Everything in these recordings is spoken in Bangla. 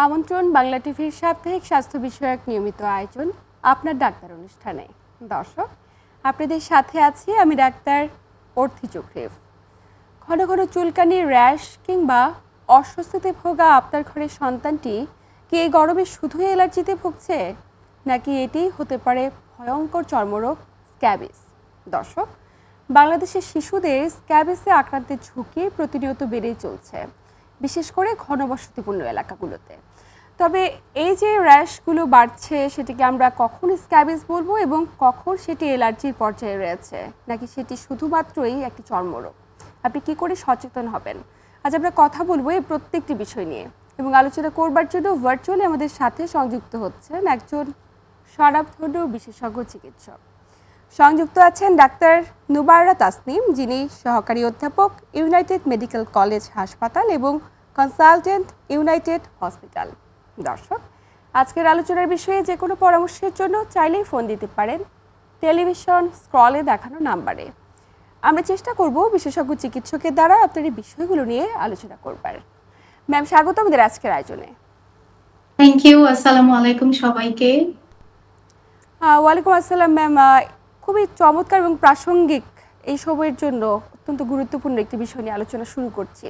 আমন্ত্রণ বাংলা টিভির সাপ্তাহিক স্বাস্থ্য বিষয়ক নিয়মিত আয়োজন আপনার ডাক্তার অনুষ্ঠানে। দর্শক, আপনাদের সাথে আছি আমি ডাক্তার অর্থি চক্রেভ। ঘন ঘন চুলকানি, র্যাশ কিংবা অস্বস্তিতে ভোগা আপনার ঘরের সন্তানটি কি এই গরমে শুধুই অ্যালার্জিতে ভুগছে, নাকি এটি হতে পারে ভয়ঙ্কর চর্মরোগ স্ক্যাবিস? দর্শক, বাংলাদেশের শিশুদের স্ক্যাবিসে আক্রান্তের ঝুঁকি প্রতিনিয়ত বেড়েই চলছে, বিশেষ করে ঘনবসতিপূর্ণ এলাকাগুলোতে। তবে এই যে র্যাশগুলো বাড়ছে, সেটিকে আমরা কখন স্ক্যাবিস বলবো এবং কখন সেটি অ্যালার্জির পর্যায়ে রয়েছে, নাকি সেটি শুধুমাত্রই একটি চর্মরোগ? আপনি কি করে সচেতন হবেন? আজ আমরা কথা বলবো এই প্রত্যেকটি বিষয় নিয়ে, এবং আলোচনা করবার জন্য ভার্চুয়ালি আমাদের সাথে সংযুক্ত হচ্ছেন একজন স্বনামধন্য বিশেষজ্ঞ চিকিৎসক। সংযুক্ত আছেন ডাক্তার নুবায়রা তাসনিম, যিনি সহকারী অধ্যাপক, ইউনাইটেড মেডিকেল কলেজ হাসপাতাল এবং কনসালটেন্ট, ইউনাইটেড হসপিটাল। দর্শক, আজকের আলোচনার বিষয়ে যে কোনো পরামর্শের জন্য চাইলেই ফোন দিতে পারেন টেলিভিশন স্ক্রলে দেখানো নাম্বারে। আমরা চেষ্টা করব বিশেষজ্ঞ চিকিৎসকের দ্বারা আপনার এই বিষয়গুলো নিয়ে আলোচনা করবার। ম্যাম, স্বাগত আমাদের আজকের আয়োজনে। Thank you. আসসালামু আলাইকুম সবাইকে। ওয়ালাইকুম আসসালাম ম্যাম। খুবই চমৎকার এবং প্রাসঙ্গিক এই সময়ের জন্য অত্যন্ত গুরুত্বপূর্ণ একটি বিষয় নিয়ে আলোচনা শুরু করছি।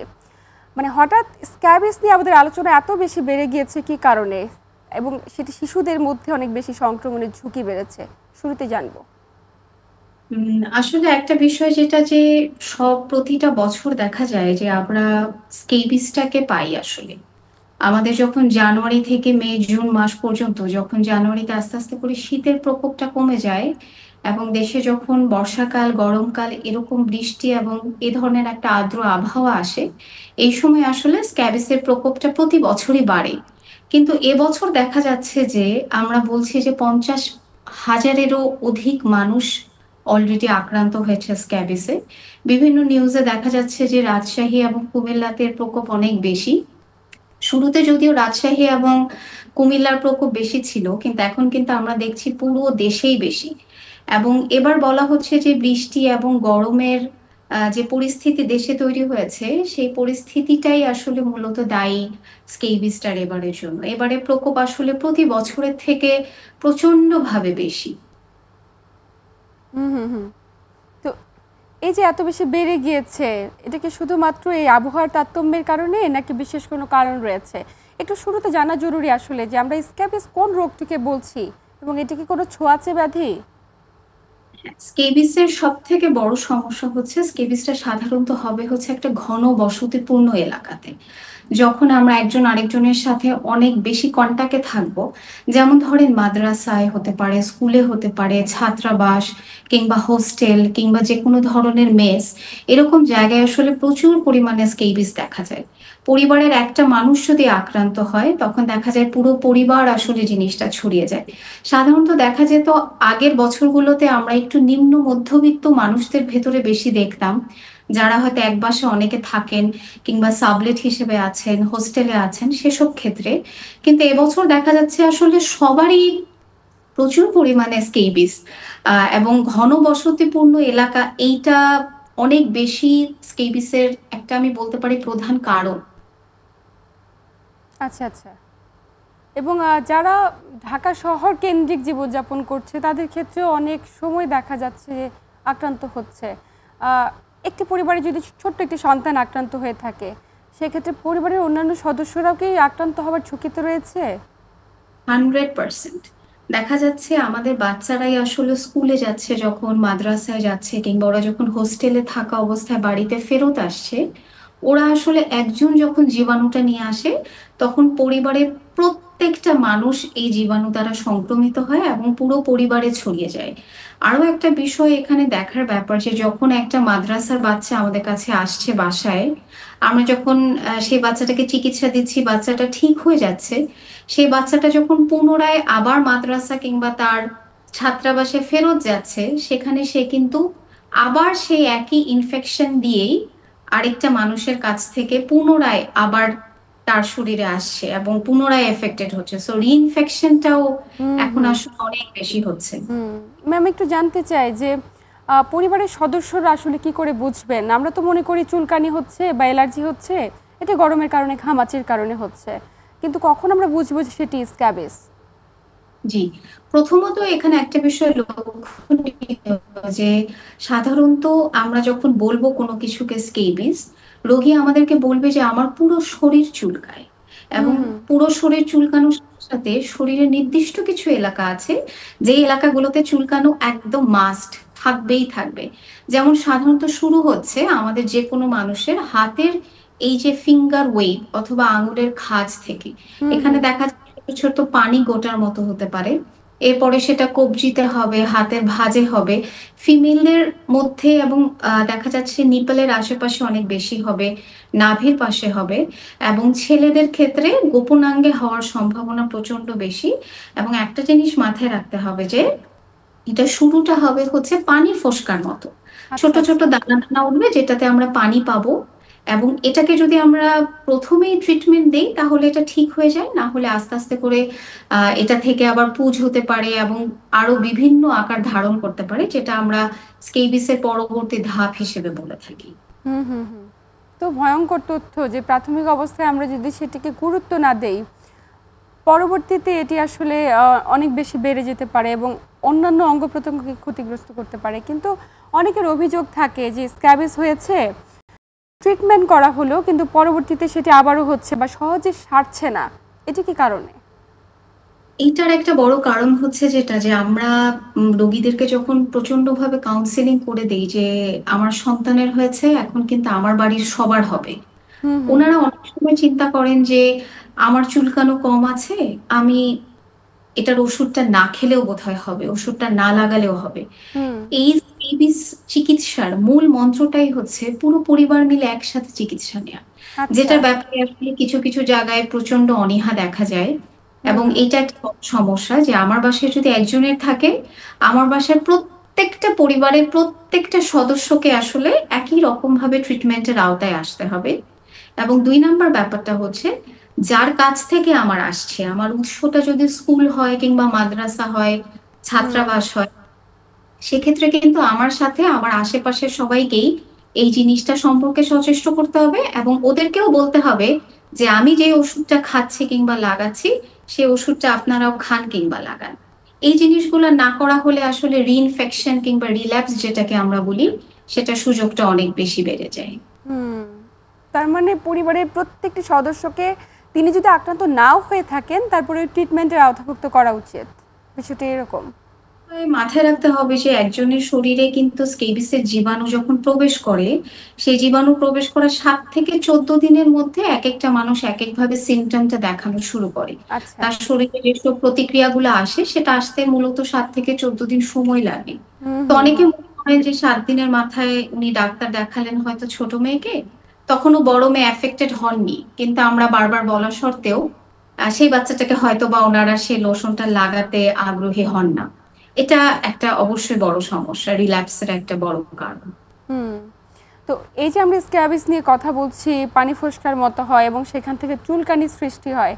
মানে হঠাৎ স্ক্যাবিস নিয়ে আমাদের আলোচনা এত বেশি বেড়ে গিয়েছে কি কারণে, এবং সেটি শিশুদের মধ্যে অনেক বেশি সংক্রমণের ঝুঁকি বেড়েছে, শুরুতে জানবো। আসলে একটা বিষয় যেটা যে প্রতিটা বছর দেখা যায় যে আমরা স্কেবিসটাকে পাই। আসলে আমাদের যখন জানুয়ারি থেকে মে জুন মাস পর্যন্ত, যখন জানুয়ারিতে আস্তে আস্তে করে শীতের প্রকোপটা কমে যায় এবং দেশে যখন বর্ষাকাল, গরমকাল, এরকম বৃষ্টি এবং এ ধরনের একটা আর্দ্র আবহাওয়া আসে, এই সময় আসলে স্ক্যাবিসের প্রকোপটা প্রতি বছরই বাড়ে। কিন্তু এবছর দেখা যাচ্ছে যে আমরা বলছি যে 50,000-এরও অধিক মানুষ অলরেডি আক্রান্ত হয়েছে স্ক্যাবিসে। বিভিন্ন নিউজে দেখা যাচ্ছে যে রাজশাহী এবং কুমিল্লাতে প্রকোপ অনেক বেশি। শুরুতে যদিও রাজশাহী এবং কুমিল্লার প্রকোপ বেশি ছিল, কিন্তু এখন কিন্তু আমরা দেখছি পুরো দেশেই বেশি। এবং এবার বলা হচ্ছে যে বৃষ্টি এবং গরমের যে পরিস্থিতি দেশে তৈরি হয়েছে, সেই পরিস্থিতিটাই আসলে মূলত দায়ী স্কেবিসটার এবারের জন্য। এবারে প্রকোপ আসলে প্রতি বছরের থেকে প্রচন্ডভাবে বেশি। তো এই যে এত বেশি বেড়ে গিয়েছে, এটা কি শুধুমাত্র এই আবহাওয়ার তারতম্যের কারণে, নাকি বিশেষ কোনো কারণ রয়েছে? একটু শুরুতে জানা জরুরি আসলে যে আমরা স্ক্যাবিস কোন রোগটিকে বলছি, এবং এটি কি কোনো ছোঁয়াচে ব্যাধি? স্কেবিসের সব থেকে বড় সমস্যা হচ্ছে, স্কেবিসটা সাধারণত হবে হচ্ছে একটা ঘন বসতিপূর্ণ এলাকাতে। যখন আমরা একজন আরেকজনের সাথে অনেক বেশি কন্টাক্টে থাকবো, যেমন ধরেন মাদ্রাসায় হতে পারে, স্কুলে হতে পারে, ছাত্রাবাস কিংবা হোস্টেল কিংবা যে কোনো ধরনের মেস, এরকম জায়গায় আসলে প্রচুর পরিমাণে স্কেবিস দেখা যায়। পরিবারের একটা মানুষ যদি আক্রান্ত হয়, তখন দেখা যায় পুরো পরিবার আসলে জিনিসটা ছড়িয়ে যায়। সাধারণত দেখা যেত আগের বছরগুলোতে আমরা একটু নিম্ন মধ্যবিত্ত মানুষদের ভেতরে বেশি দেখতাম, যারা হয়তো এক বাসায় অনেকে থাকেন কিংবা সাবলেট হিসেবে আছেন, হোস্টেলে আছেন, সেসব ক্ষেত্রে। কিন্তু এবছর দেখা যাচ্ছে আসলে সবারই প্রচুর পরিমাণে স্কেবিস, এবং ঘন বসতিপূর্ণ এলাকা এইটা অনেক বেশি স্কেবিসের একটা, আমি বলতে পারি, প্রধান কারণ। আচ্ছা আচ্ছা। এবং যারা ঢাকা শহর কেন্দ্রিক জীবনযাপন করছে, তাদের ক্ষেত্রেও অনেক সময় দেখা যাচ্ছে আক্রান্ত হচ্ছে। একটি পরিবারে যদি ছোট্ট একটি সন্তান আক্রান্ত হয়ে থাকে, সেক্ষেত্রে পরিবারের অন্যান্য সদস্যরাও কি আক্রান্ত হওয়ার ঝুঁকিতে রয়েছে? 100% দেখা যাচ্ছে আমাদের বাচ্চারাই আসলে স্কুলে যাচ্ছে, যখন মাদ্রাসায় যাচ্ছে কিংবা ওরা যখন হোস্টেলে থাকা অবস্থায় বাড়িতে ফেরত আসছে, ওরা আসলে একজন যখন জীবাণুটা নিয়ে আসে, তখন পরিবারের প্রত্যেকটা মানুষ এই জীবাণু দ্বারা সংক্রমিত হয় এবং পুরো পরিবারে ছড়িয়ে যায়। আরো একটা বিষয় এখানে দেখার ব্যাপার, যে যখন একটা মাদ্রাসার বাচ্চা আমাদের কাছে আসছে বাসায়, আমরা যখন সেই বাচ্চাটাকে চিকিৎসা দিচ্ছি, বাচ্চাটা ঠিক হয়ে যাচ্ছে, সেই বাচ্চাটা যখন পুনরায় আবার মাদ্রাসা কিংবা তার ছাত্রাবাসে ফেরত যাচ্ছে, সেখানে সে কিন্তু আবার সেই একই ইনফেকশন দিয়েই আরেকটা মানুষের কাছ থেকে পুনরায় আবার তার শরীরে আসছে এবং পুনরায় এফেক্টেড হচ্ছে। সো রিইনফেকশনটাও এখন আসলে অনেক বেশি হচ্ছে। ম্যাম, একটু জানতে চাই যে পরিবারের সদস্যরা আসলে কি করে বুঝবেন? আমরা তো মনে করি চুলকানি হচ্ছে বা অ্যালার্জি হচ্ছে, এটা গরমের কারণে, ঘামাচির কারণে হচ্ছে, কিন্তু কখন আমরা বুঝবো যে সেটি স্ক্যাবিস? জি, প্রথমত এখানে একটা বিষয় লক্ষণীয় যে সাধারণত আমরা যখন বলবো কোনো কিছুকে স্কেবিস, রোগী আমাদেরকে বলবে যে আমার পুরো শরীর চুলকায়, এবং হুম। পুরো শরীর চুলকানোর সাথে সাথে শরীরের নির্দিষ্ট কিছু এলাকা আছে যে এলাকাগুলোতে চুলকানো একদম মাস্ট থাকবেই থাকবে। যেমন সাধারণত শুরু হচ্ছে আমাদের যে কোনো মানুষের হাতের এই যে ফিঙ্গার ওয়েভ অথবা আঙুলের খাঁজ থেকে। হুম, এখানে হুম। দেখা ছোট ছোট পানি গোটার মতো হতে পারে। এরপরে সেটা কবজিতে হবে, হাতের ভাঁজে হবে। ফিমেলদের মধ্যে এবং দেখা যাচ্ছে নিপলের আশেপাশে অনেক বেশি হবে, নাভির পাশে হবে, এবং ছেলেদের ক্ষেত্রে গোপনাঙ্গে হওয়ার সম্ভাবনা প্রচন্ড বেশি। এবং একটা জিনিস মাথায় রাখতে হবে যে এটা শুরুটা হবে হচ্ছে পানির ফোসকার মতো। আচ্ছা, ছোট ছোট আচ্ছা। দানা দানা উঠবে যেটাতে আমরা পানি পাবো, এবং এটাকে যদি আমরা প্রথমেই ট্রিটমেন্ট দেই তাহলে এটা ঠিক হয়ে যায়, না হলে আস্তে আস্তে করে এটা থেকে আবার পুঁজ হতে পারে এবং আরো বিভিন্ন আকার ধারণ করতে পারে, যেটা আমরা স্কেবিসের পরবর্তী ধাপ হিসেবে বলে থাকি। হুম, হুম, হুম। তো ভয়ঙ্কর তথ্য যে প্রাথমিক অবস্থায় আমরা যদি সেটিকে গুরুত্ব না দেই, পরবর্তীতে এটি আসলে অনেক বেশি বেড়ে যেতে পারে এবং অন্যান্য অঙ্গ প্রত্যঙ্গকে ক্ষতিগ্রস্ত করতে পারে। কিন্তু অনেকের অভিযোগ থাকে যে স্ক্যাবিস হয়েছে, ট্রিটমেন্ট করা হলো কিন্তু পরবর্তীতে সেটি আবারও হচ্ছে বা সহজে সারছে না। এটি কি কারণে? এইটার একটা বড় কারণ হচ্ছে যেটা যে আমরা রোগীদেরকে যখন প্রচন্ডভাবে কাউন্সেলিং করে দেই যে আমার সন্তানের হয়েছে, এখন কিন্তু আমার বাড়ির সবার হবে, হুম, হুম, ওনারা অনেক সময় চিন্তা করেন যে আমার চুলকানো কম আছে, আমি এটার ওষুধটা না খেলেও বোধহয় হবে, ওষুধটা না লাগালেও হবে। হুম। এই স্কেবিস চিকিৎসার মূল মন্ত্রটাই হচ্ছে পুরো পরিবার মিলে একসাথে চিকিৎসা নেওয়া, আচ্ছা। যেটার ব্যাপারে আসলে কিছু কিছু জায়গায় প্রচন্ড অনীহা দেখা যায়। হুম, এবং হুম, এটা একটা বড় সমস্যা যে আমার বাসায় যদি একজনের থাকে, আমার বাসায় প্রত্যেকটা পরিবারের প্রত্যেকটা সদস্যকে আসলে একই রকম ভাবে ট্রিটমেন্টের আওতায় আসতে হবে। এবং দুই নাম্বার ব্যাপারটা হচ্ছে যার কাছ থেকে আমার আসছে, আমার উৎসটা যদি স্কুল হয় কিংবা মাদ্রাসা হয়, হুম। ছাত্রাবাস হয়, সেক্ষেত্রে কিন্তু আমার সাথে আমার আশেপাশের সবাইকেই এই জিনিসটা সম্পর্কে সচেষ্ট করতে হবে, এবং ওদেরকেও বলতে হবে যে আমি যে ওষুধটা খাচ্ছি কিংবা লাগাচ্ছি সেই ওষুধটা আপনারাও খান কিংবা লাগান। এই জিনিসগুলো না করা হলে আসলে রিইনফেকশন কিংবা রিল্যাপস যেটাকে আমরা বলি, সেটা সুযোগটা অনেক বেশি বেড়ে যায়। হুম। তার মানে পরিবারের প্রত্যেকটি সদস্যকে তিনি যদি আক্রান্ত নাও হয়ে থাকেন তারপরে ট্রিটমেন্টের আওতাভুক্ত করা উচিত। বিষয়টা এরকম। মাথায় রাখতে হবে যে একজনের শরীরে কিন্তু স্কেবিসের জীবাণু যখন প্রবেশ করে, সেই জীবাণু প্রবেশ করার 7 থেকে 14 দিনের মধ্যে এক একটা মানুষ এক একভাবে সিমটমটা দেখানো শুরু করে। আচ্ছা। তার শরীরে যেসব প্রতিক্রিয়াগুলো আসে সেটা আসতে মূলত 7 থেকে 14 দিন সময় লাগে। হুম, তো হুম, অনেকে হুম। মনে করেন যে 7 দিনের মাথায় উনি ডাক্তার দেখালেন হয়তো ছোট মেয়েকে, তখনও বড় মেয়ে এফেক্টেড হননি, কিন্তু আমরা বারবার বলা সত্ত্বেও সেই বাচ্চাটাকে হয়তো বা ওনারা সেই লোশনটা লাগাতে আগ্রহী হন না। এটা একটা অবশ্যই বড় সমস্যা, রিল্যাপসের একটা বড় কারণ। হুম। তো এই যে আমরা স্ক্যাবিস নিয়ে কথা বলছি, পানি ফোস্কার মতো হয় এবং সেখান থেকে চুলকানির সৃষ্টি হয়।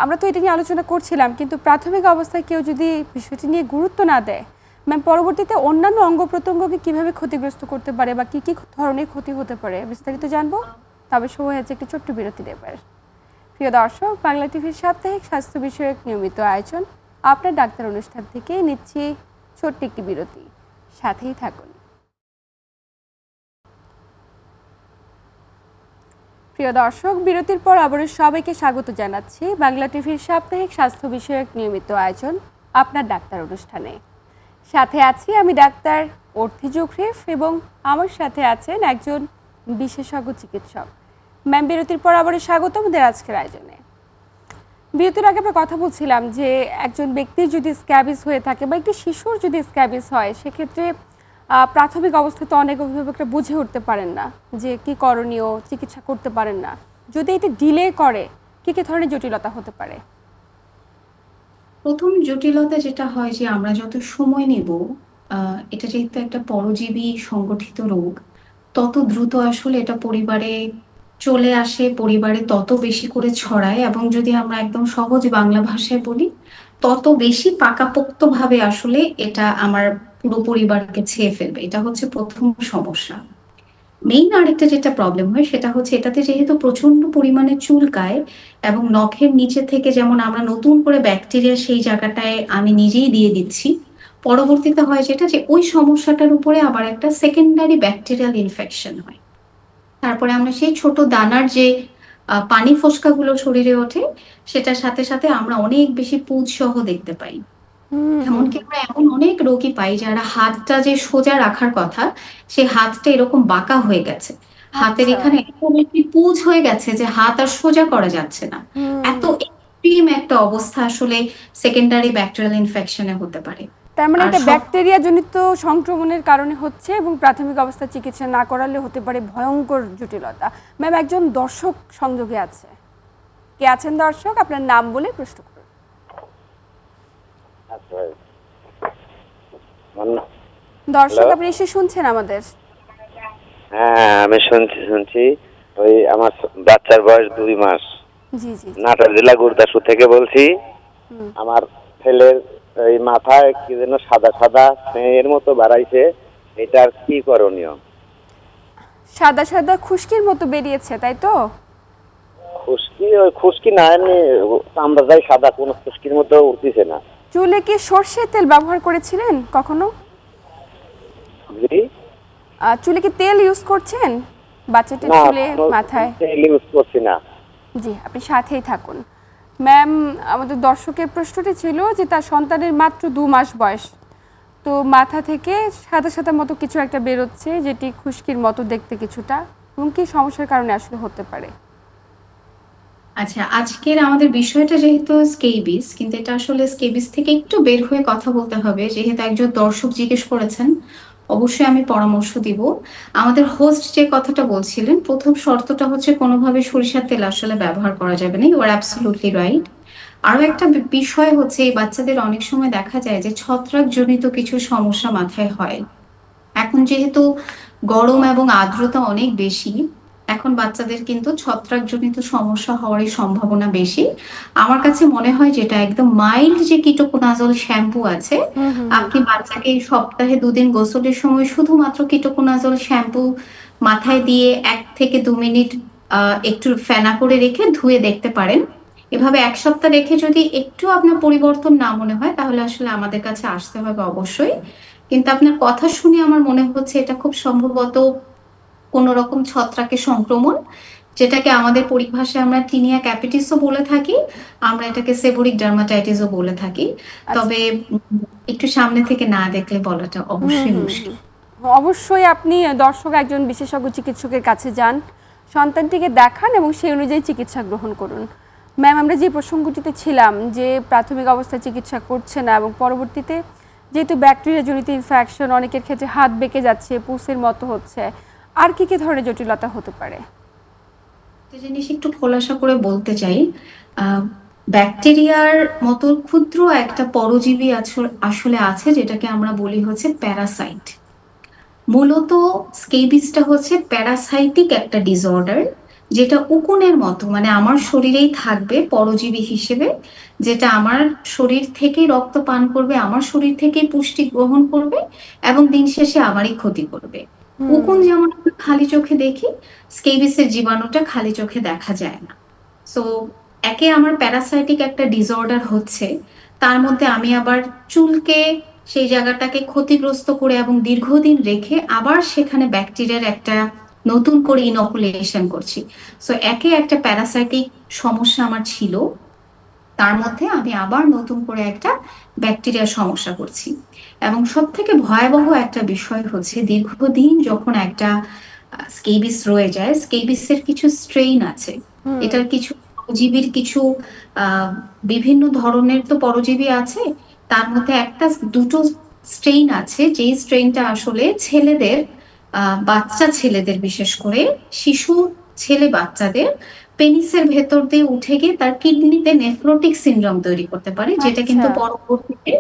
আমরা তো এটা নিয়ে আলোচনা করছিলাম, কিন্তু প্রাথমিক অবস্থায় কেউ যদি বিষয়টি নিয়ে গুরুত্ব না দেয়, ম্যাম পরবর্তীতে অন্যান্য অঙ্গ প্রত্যঙ্গকে কিভাবে ক্ষতিগ্রস্ত করতে পারে বা কি কি ধরনের ক্ষতি হতে পারে বিস্তারিত জানবো। তবে সময় আছে একটি ছোট্ট বিরতি নেবার। প্রিয় দর্শক, বাংলা টিভির সাপ্তাহিক স্বাস্থ্য বিষয়ক নিয়মিত আয়োজন আপনার ডাক্তার অনুষ্ঠান থেকে নিচ্ছি ছোট্ট একটি বিরতি। সাথেই থাকুন। প্রিয় দর্শক, বিরতির পর আবারও সবাইকে স্বাগত জানাচ্ছি বাংলা টিভির সাপ্তাহিক স্বাস্থ্য বিষয়ক নিয়মিত আয়োজন আপনার ডাক্তার অনুষ্ঠানে। সাথে আছি আমি ডাক্তার অর্থি জোখরিফ এবং আমার সাথে আছেন একজন বিশেষজ্ঞ চিকিৎসক। ম্যাম, বিরতির পর আবারও স্বাগত আমাদের আজকের আয়োজনে। বিরতির আগে আমরা কথা বলছিলাম যে একজন ব্যক্তির যদি স্ক্যাবিস হয়ে থাকে বা একটি শিশুর যদি স্ক্যাবিস হয়, সেক্ষেত্রে প্রাথমিক অবস্থায় তো অনেক অভিভাবকরা বুঝে উঠতে পারেন না যে কি করণীয়, চিকিৎসা করতে পারেন না। যদি এটি ডিলে করে কি কি ধরনের জটিলতা হতে পারে? প্রথম জটিলতা যেটা হয় যে আমরা যত সময় নেব, এটা যেহেতু একটা পরজীবী সংগঠিত রোগ, তত দ্রুত আসলে এটা পরিবারে চলে আসে, পরিবারে তত বেশি করে ছড়ায়, এবং যদি আমরা একদম সহজ বাংলা ভাষায় বলি, তত বেশি পাকাপোক্তভাবে আসলে এটা আমার পুরো পরিবারকে ছেয়ে ফেলবে। এটা হচ্ছে প্রথম সমস্যা। মেইন আরেকটা যেটা প্রবলেম হয় সেটা হচ্ছে এটাতে যেহেতু প্রচন্ড পরিমাণে চুলকায় এবং নখের নিচে থেকে যেমন আমরা নতুন করে ব্যাকটেরিয়া সেই জায়গাটায় আমি নিজেই দিয়ে দিচ্ছি, পরবর্তীতে হয় যেটা যে ওই সমস্যাটার উপরে আবার একটা সেকেন্ডারি ব্যাকটেরিয়াল ইনফেকশন হয়। তারপরে আমরা সেই ছোট দানার যে পানি ফোসকাগুলো শরীরে ওঠে, সেটার সাথে সাথে আমরা অনেক বেশি পুঁজ সহ দেখতে পাই। হুম হুম এমনকি হুম। আমরা এমন অনেক রোগী পাই যারা হাতটা যে সোজা রাখার কথা, সেই হাতটা এরকম বাঁকা হয়ে গেছে। হাতের আচ্ছা। এখানে এত বেশি পুঁজ হয়ে গেছে যে হাত আর সোজা করা যাচ্ছে না। হুম। এত এক্সট্রিম একটা অবস্থা আসলে সেকেন্ডারি ব্যাকটেরিয়াল ইনফেকশনে হতে পারে। তার মানে আর এটা সব ব্যাকটেরিয়া জনিত সংক্রমণের কারণে হচ্ছে এবং প্রাথমিক অবস্থা চিকিৎসা না করালে হতে পারে ভয়ঙ্কর জটিলতা। ম্যাম, একজন দর্শক সংযোগে আছে। কে আছেন দর্শক? আপনার নাম বলে প্রশ্ন করুন। আচ্ছা, দর্শক, হ্যালো। আপনি এসে শুনছেন আমাদের? হ্যাঁ, আমি শুনছি। ওই আমার বাচ্চার বয়স 2 মাস। জি জি জি। নাটোর জেলা গুরদাসপুর থেকে বলছি। হুম। আমার ছেলের এই মাথায় কি যেন সাদা সাদা স্নেহের মতো বাড়াইছে, এটার কি করণীয়? সাদা সাদা খুশকির মতো বেরিয়েছে, তাই তো? খুশকি না, এমনি চামড়া যায় সাদা, কোনো খুশকির মতো উঠতেছে না। চুলে কি সর্ষের তেল ব্যবহার করেছিলেন কখনো? জি চুলে কি তেল ইউজ করছেন বাচ্চাটির না, চুলে, কোনো মাথায়? তেল ইউজ করছি না। জি, আপনি সাথেই থাকুন। ম্যাম, আমাদের দর্শকের প্রশ্নটি ছিল যে তার সন্তানের মাত্র 2 মাস বয়স, তো মাথা থেকে সাদা সাদা মতো কিছু একটা বেরোচ্ছে, যেটি খুশকির মতো দেখতে কিছুটা, এবং কি সমস্যার কারণে আসলে হতে পারে? আচ্ছা, আজকের আমাদের বিষয়টা যেহেতু স্কেবিস, কিন্তু এটা আসলে স্কেবিস থেকে একটু বের হয়ে কথা বলতে হবে। যেহেতু একজন দর্শক জিজ্ঞেস করেছেন, অবশ্যই আমি পরামর্শ দিব। আমাদের হোস্ট যে কথাটা বলছিলেন, প্রথম শর্তটা হচ্ছে কোনোভাবে সরিষার তেল আসলে ব্যবহার করা যাবে না। You are absolutely right. আরো একটা বিষয় হচ্ছে, এই বাচ্চাদের অনেক সময় দেখা যায় যে ছত্রাকজনিত কিছু সমস্যা মাথায় হয়। এখন যেহেতু গরম এবং আর্দ্রতা অনেক বেশি, এখন বাচ্চাদের কিন্তু ছত্রাকজনিত সমস্যা হওয়ারই সম্ভাবনা বেশি। আমার কাছে মনে হয় যেটা একদম মাইল্ড যে কিটোকোনাজল শ্যাম্পু আছে, হুম হুম হুম। আপনি বাচ্চাকে সপ্তাহে 2 দিন গোসলের সময় শুধুমাত্র কিটোকোনাজল শ্যাম্পু মাথায় দিয়ে 1 থেকে 2 মিনিট একটু ফেনা করে রেখে ধুয়ে দেখতে পারেন। এভাবে 1 সপ্তাহ রেখে যদি একটু আপনার পরিবর্তন না মনে হয়, তাহলে আসলে আমাদের কাছে আসতে হবে অবশ্যই। কিন্তু আপনার কথা শুনে আমার মনে হচ্ছে এটা খুব সম্ভবত কোনো রকম ছত্রাকের সংক্রমণ, যেটাকে আমাদের পরিভাষায় আমরা টিনিয়া ক্যাপিটিসও বলে থাকি, আমরা এটাকে সেবোরিক ডার্মাটাইটিসও বলে থাকি। আচ্ছা। তবে একটু সামনে থেকে না দেখলে বলাটা হুম অবশ্যই হুম মুশকিল। হুম। অবশ্যই আপনি দর্শক একজন বিশেষজ্ঞ চিকিৎসকের কাছে যান, সন্তানটিকে দেখান এবং সেই অনুযায়ী চিকিৎসা গ্রহণ করুন। ম্যাম, আমরা যে প্রসঙ্গটিতে ছিলাম যে প্রাথমিক অবস্থায় চিকিৎসা করছে না এবং পরবর্তীতে যেহেতু ব্যাকটেরিয়া জনিত ইনফেকশন, অনেকের ক্ষেত্রে হাত বেঁকে যাচ্ছে, পুসের মতো হচ্ছে, আর কি কি ধরনের জটিলতা হতে পারে? একটা জিনিস একটু খোলাসা করে বলতে চাই। আহ, ব্যাকটেরিয়ার মতো ক্ষুদ্র একটা পরজীবী আসলে আছে, যেটাকে আমরা বলি হচ্ছে প্যারাসাইট। মূলত স্কেবিসটা হচ্ছে প্যারাসাইটিক একটা ডিসঅর্ডার, যেটা উকুনের মতো, মানে আমার শরীরেই থাকবে পরজীবী হিসেবে, যেটা আমার শরীর থেকেই রক্ত পান করবে, আমার শরীর থেকেই পুষ্টি গ্রহণ করবে এবং দিন শেষে আমারই ক্ষতি করবে। উকুন যেমন আমরা খালি চোখে দেখি, স্কেবিসের জীবাণুটা খালি চোখে দেখা যায় না। সো একে আমার প্যারাসাইটিক একটা ডিসঅর্ডার হচ্ছে, তার মধ্যে আমি আবার চুলকে সেই জায়গাটাকে ক্ষতিগ্রস্ত করে এবং দীর্ঘদিন রেখে আবার সেখানে ব্যাকটেরিয়ার একটা নতুন করে ইনকুলেশন করছি। সো একে একটা প্যারাসাইটিক সমস্যা আমার ছিল, তার মধ্যে আমি আবার নতুন করে একটা ব্যাকটেরিয়ার সমস্যা করছি। এবং সব থেকে ভয়াবহ একটা বিষয় হচ্ছে, দীর্ঘদিন যখন একটা স্কেবিস রয়ে যায়, স্কেবিসের কিছু স্ট্রেইন আছে। এটার কিছু পরজীবীর কিছু আহ, বিভিন্ন ধরনের তো পরজীবী আছে, তার মধ্যে একটা দুটো স্ট্রেইন আছে, যেই স্ট্রেইনটা আসলে ছেলেদের, বাচ্চা ছেলেদের, বিশেষ করে শিশু ছেলে বাচ্চাদের পেনিসের ভেতর দিয়ে উঠে গিয়ে তার কিডনিতে নেফ্রোটিক সিনড্রোম তৈরি করতে পারে, যেটা আচ্ছা। কিন্তু পরবর্তীতে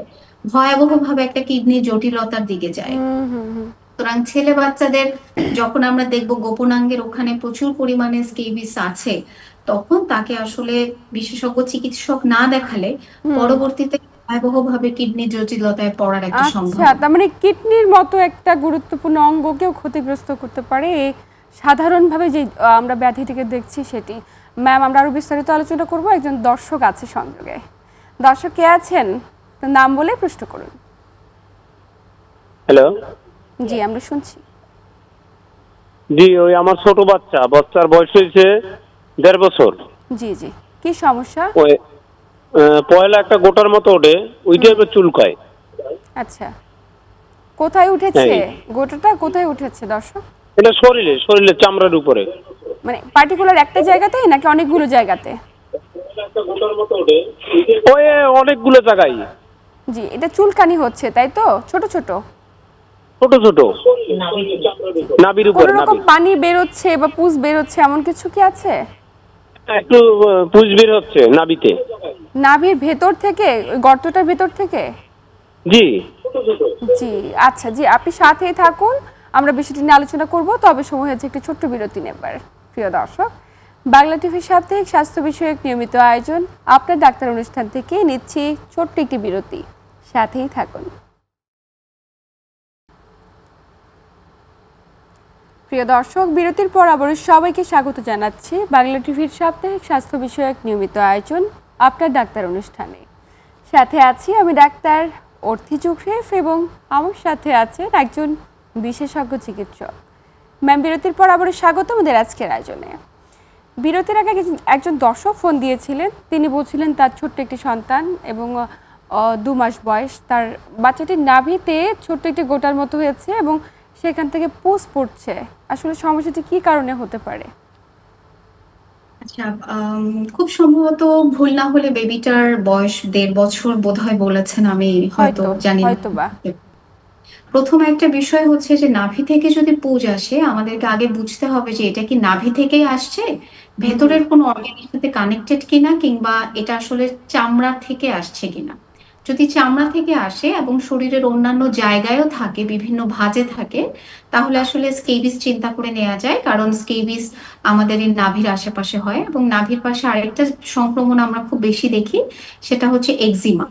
ভয়াবহভাবে একটা কিডনি জটিলতার দিকে যায়। হুম হুম হুম। সুতরাং ছেলে বাচ্চাদের যখন আমরা দেখব গোপনাঙ্গের ওখানে প্রচুর পরিমাণে স্কেবিস আছে, তখন তাকে আসলে বিশেষজ্ঞ চিকিৎসক না দেখালে পরবর্তীতে ভয়াবহভাবে কিডনি জটিলতায় পড়ার একটা আচ্ছা, সম্ভাবনা। তার মানে কিডনির মতো একটা গুরুত্বপূর্ণ অঙ্গকেও ক্ষতিগ্রস্ত করতে পারে এই সাধারণভাবে যে আমরা ব্যাধিটিকে দেখছি সেটি। ম্যাম, আমরা আরও বিস্তারিত আলোচনা করব। একজন দর্শক আছে সংযোগে। দর্শক কে আছেন? তার নাম বলে প্রশ্ন করুন। হ্যালো। জি, আমরা শুনছি। জি, ওই আমার ছোট বাচ্চার বয়স হয়েছে 1.5 বছর। জি জি, কি সমস্যা? ওই পয়লা একটা গোটার মতো ওঠে, ওইটা এবার চুলকায়। আচ্ছা, কোথায় উঠেছে হ্যাঁ। গোটাটা? কোথায় উঠেছে দর্শক? এটা শরীরের চামড়ার উপরে। মানে পার্টিকুলার একটা জায়গাতে নাকি অনেকগুলো জায়গাতে? ওই অনেকগুলো জায়গায়। জি, এটা চুলকানি হচ্ছে তাই তো? ছোট ছোট ছোট ছোট নাভির কোন উপরে। রকম পানি বের হচ্ছে বা পুজ বের হচ্ছে এমন কিছু কি আছে? একটু পুজ বের হচ্ছে নাভিতে। নাভির ভেতর থেকে, ওই গর্তটার ভেতর থেকে? জি জি আচ্ছা, জি আপনি সাথেই থাকুন, আমরা বিষয়টি নিয়ে আলোচনা করব। তবে সময় হচ্ছে একটি ছোট্ট বিরতি নেবার। প্রিয় দর্শক, বাংলা টিভির সাপ্তাহিক স্বাস্থ্য বিষয়ক নিয়মিত আয়োজন আপনার ডাক্তার অনুষ্ঠান থেকে নিচ্ছি ছোট্ট একটি বিরতি। সাথেই থাকুন। প্রিয় দর্শক, বিরতির পর আবার সবাইকে স্বাগত জানাচ্ছি বাংলা টিভির সাপ্তাহিক স্বাস্থ্য বিষয়ক নিয়মিত আয়োজন আপনার ডাক্তার অনুষ্ঠানে। সাথে আছি আমি ডাক্তার অর্থি চোখরেফ এবং আমার সাথে আছেন একজন বিশেষজ্ঞ চিকিৎসক। ম্যাম, বিরতির পর আবার স্বাগত আমাদের আজকের আয়োজনে। বিরতির আগে একজন দর্শক ফোন দিয়েছিলেন। তিনি বলছিলেন তার ছোট্ট একটি সন্তান এবং 2 মাস বয়স, তার বাচ্চাটির নাভিতে ছোট্ট একটি গোটার মতো হয়েছে এবং সেখান থেকে পুজ পড়ছে। আসলে সমস্যাটি কি কারণে হতে পারে? আচ্ছা, খুব সম্ভবত ভুল না হলে বেবিটার বয়স 1.5 বছর বোধহয় বলেছেন, আমি হয়তো জানি না। হয়তোবা। প্রথম একটা বিষয় হচ্ছে যে নাভি থেকে যদি পুজ আসে, আমাদেরকে আগে বুঝতে হবে যে এটা কি নাভি থেকেই আসছে, ভেতরের কোনো অর্গানের সাথে কানেক্টেড কিনা, কিংবা এটা আসলে চামড়া থেকে আসছে কিনা। যদি চামড়া থেকে আসে এবং শরীরের অন্যান্য জায়গায়ও থাকে, বিভিন্ন ভাঁজে থাকে, তাহলে আসলে স্কেবিস চিন্তা করে নেওয়া যায়। কারণ স্কেবিস আমাদের এই নাভির আশেপাশে হয়, এবং নাভির পাশে আরেকটা সংক্রমণ আমরা খুব বেশি দেখি, সেটা হচ্ছে একজিমা।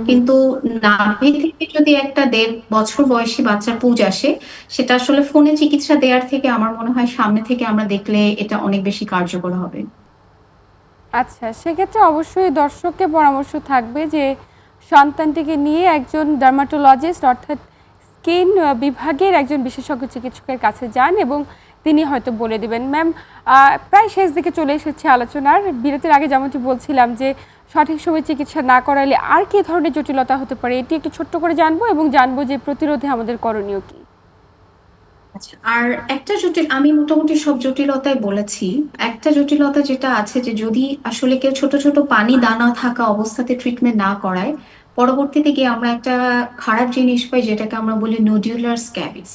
কিন্তু নাভি থেকে যদি একটা 1.5 বছর বয়সী বাচ্চার পুজ আসে, সেটা আসলে ফোনে চিকিৎসা দেওয়ার থেকে আমার মনে হয় সামনে থেকে আমরা দেখলে এটা অনেক বেশি কার্যকর হবে। আচ্ছা, সেক্ষেত্রে অবশ্যই দর্শককে পরামর্শ থাকবে যে সন্তানটিকে নিয়ে একজন ডার্মাটোলজিস্ট অর্থাৎ স্কিন বিভাগের একজন বিশেষজ্ঞ চিকিৎসকের কাছে যান এবং তিনি হয়তো বলে দেবেন। ম্যাম, প্রায় শেষ দিকে চলে এসেছে আলোচনার। বিরতির আগে যেমনটি বলছিলাম যে সঠিক সময়ে চিকিৎসা না করালে আর কি ধরনের জটিলতা হতে পারে, এটি একটু ছোট্ট করে জানবো এবং জানবো যে প্রতিরোধে আমাদের করণীয় কি। আচ্ছা, আর একটা আমি মোটামুটি সব জটিলতাই বলেছি। একটা জটিলতা যেটা আছে, যে যদি আসলে কেউ ছোট ছোট পানি দানা থাকা অবস্থাতে ট্রিটমেন্ট না করায়, পরবর্তীতে গিয়ে আমরা একটা খারাপ জিনিস পাই, যেটাকে আমরা বলি নোডিউলার স্ক্যাবিস।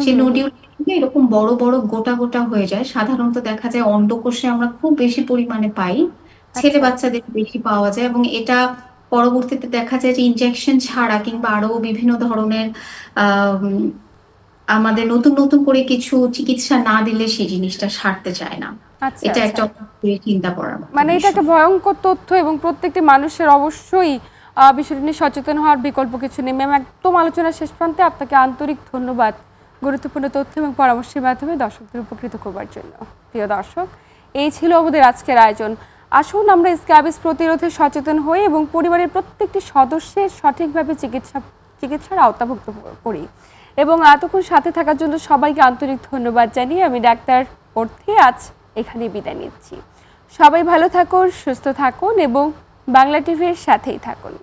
সেই নোডিউলার এরকম বড় বড় গোটা গোটা হয়ে যায়। সাধারণত দেখা যায় অন্ডকোষে আমরা খুব বেশি পরিমাণে পাই, ছেলে বাচ্চাদের বেশি পাওয়া যায়, এবং এটা পরবর্তীতে দেখা যায় যে ইনজেকশন ছাড়া কিংবা আরো বিভিন্ন ধরনের আহ আমাদের নতুন নতুন করে কিছু চিকিৎসা না দিলে সেই জিনিসটা সারতে চায় না। আচ্ছা, এটা একটা চিন্তা করার মানে এটা একটা ভয়ঙ্কর তথ্য এবং প্রত্যেকটি মানুষের অবশ্যই বিষয়টি নিয়ে সচেতন হওয়ার বিকল্প কিছু নেই। ম্যাম, একদম আলোচনার শেষ প্রান্তে আপনাকে আন্তরিক ধন্যবাদ গুরুত্বপূর্ণ তথ্য এবং পরামর্শের মাধ্যমে দর্শকদের উপকৃত করবার জন্য। প্রিয় দর্শক, এই ছিল আমাদের আজকের আয়োজন। আসুন আমরা স্ক্যাবিস প্রতিরোধে সচেতন হই এবং পরিবারের প্রত্যেকটি সদস্যের সঠিকভাবে চিকিৎসার আওতাভুক্ত করি। এবং এতক্ষণ সাথে থাকার জন্য সবাইকে আন্তরিক ধন্যবাদ জানিয়ে আমি ডাক্তার অর্থি আজ এখানে বিদায় নিচ্ছি। সবাই ভালো থাকুন, সুস্থ থাকুন এবং বাংলা টিভির সাথেই থাকুন।